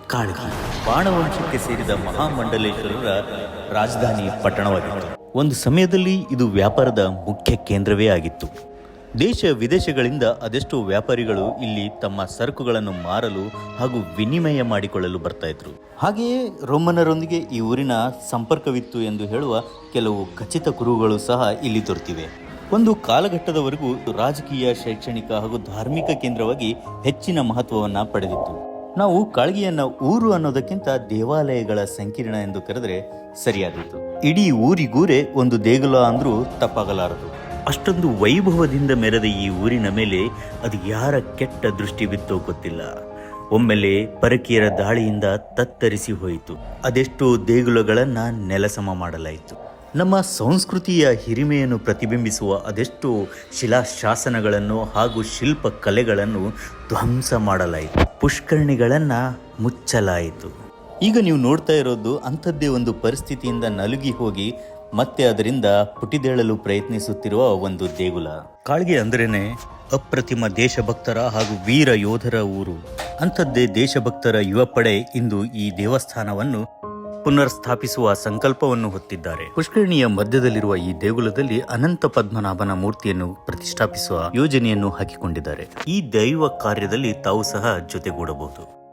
ಕಾಳಗಿ ಬಾಣವಂಶಕ್ಕೆ ಸೇರಿದ ಮಹಾಮಂಡಲೇಶ್ವರರ ರಾಜಧಾನಿ ಪಟ್ಟಣವಾಗಿತ್ತು. ಒಂದು ಸಮಯದಲ್ಲಿ ಇದು ವ್ಯಾಪಾರದ ಮುಖ್ಯ ಕೇಂದ್ರವೇ ಆಗಿತ್ತು. ದೇಶ ವಿದೇಶಗಳಿಂದ ಅದೆಷ್ಟೋ ವ್ಯಾಪಾರಿಗಳು ಇಲ್ಲಿ ತಮ್ಮ ಸರಕುಗಳನ್ನು ಮಾರಲು ಹಾಗೂ ವಿನಿಮಯ ಮಾಡಿಕೊಳ್ಳಲು ಬರ್ತಾ ಇದ್ರು. ಹಾಗೆಯೇ ರೋಮನರೊಂದಿಗೆ ಈ ಊರಿನ ಸಂಪರ್ಕವಿತ್ತು ಎಂದು ಹೇಳುವ ಕೆಲವು ಖಚಿತ ಕುರುಹುಗಳು ಸಹ ಇಲ್ಲಿ ದೊರೆತಿವೆ. ಒಂದು ಕಾಲಘಟ್ಟದವರೆಗೂ ರಾಜಕೀಯ, ಶೈಕ್ಷಣಿಕ ಹಾಗೂ ಧಾರ್ಮಿಕ ಕೇಂದ್ರವಾಗಿ ಹೆಚ್ಚಿನ ಮಹತ್ವವನ್ನು ಪಡೆದಿತ್ತು. ನಾವು ಕಾಳಗಿಯನ್ನ ಊರು ಅನ್ನೋದಕ್ಕಿಂತ ದೇವಾಲಯಗಳ ಸಂಕೀರ್ಣ ಎಂದು ಕರೆದರೆ ಸರಿಯಾದೀತು. ಇಡೀ ಊರಿಗೂರೇ ಒಂದು ದೇಗುಲ ಅಂದ್ರೂ ತಪ್ಪಾಗಲಾರದು. ಅಷ್ಟೊಂದು ವೈಭವದಿಂದ ಮೆರೆದ ಈ ಊರಿನ ಮೇಲೆ ಅದು ಯಾರ ಕೆಟ್ಟ ದೃಷ್ಟಿ ಬಿತ್ತೋ ಗೊತ್ತಿಲ್ಲ. ಒಮ್ಮೆಲೆ ಪರಕೀಯರ ದಾಳಿಯಿಂದ ತತ್ತರಿಸಿ ಹೋಯಿತು. ಅದೆಷ್ಟೋ ದೇಗುಲಗಳನ್ನ ನೆಲಸಮ ಮಾಡಲಾಯಿತು. ನಮ್ಮ ಸಂಸ್ಕೃತಿಯ ಹಿರಿಮೆಯನ್ನು ಪ್ರತಿಬಿಂಬಿಸುವ ಅದೆಷ್ಟೋ ಶಿಲಾಶಾಸನಗಳನ್ನು ಹಾಗೂ ಶಿಲ್ಪ ಕಲೆಗಳನ್ನು ಧ್ವಂಸ ಮಾಡಲಾಯಿತು. ಪುಷ್ಕರಣಿಗಳನ್ನು ಮುಚ್ಚಲಾಯಿತು. ಈಗ ನೀವು ನೋಡ್ತಾ ಇರೋದು ಅಂಥದ್ದೇ ಒಂದು ಪರಿಸ್ಥಿತಿಯಿಂದ ನಲುಗಿ ಹೋಗಿ ಮತ್ತೆ ಅದರಿಂದ ಪುಟಿದೇಳಲು ಪ್ರಯತ್ನಿಸುತ್ತಿರುವ ಒಂದು ದೇಗುಲ. ಕಾಳಗಿ ಅಂದ್ರೇನೆ ಅಪ್ರತಿಮ ದೇಶಭಕ್ತರ ಹಾಗೂ ವೀರ ಯೋಧರ ಊರು. ಅಂಥದ್ದೇ ದೇಶಭಕ್ತರ ಯುವ ಪಡೆ ಇಂದು ಈ ದೇವಸ್ಥಾನವನ್ನು ಪುನರ್ ಸ್ಥಾಪಿಸುವ ಸಂಕಲ್ಪವನ್ನು ಹೊತ್ತಿದ್ದಾರೆ. ಪುಷ್ಕರಣಿಯ ಮಧ್ಯದಲ್ಲಿರುವ ಈ ದೇಗುಲದಲ್ಲಿ ಅನಂತ ಪದ್ಮನಾಭನ ಮೂರ್ತಿಯನ್ನು ಪ್ರತಿಷ್ಠಾಪಿಸುವ ಯೋಜನೆಯನ್ನು ಹಾಕಿಕೊಂಡಿದ್ದಾರೆ. ಈ ದೈವ ಕಾರ್ಯದಲ್ಲಿ ತಾವು ಸಹ ಜೊತೆಗೂಡಬಹುದು.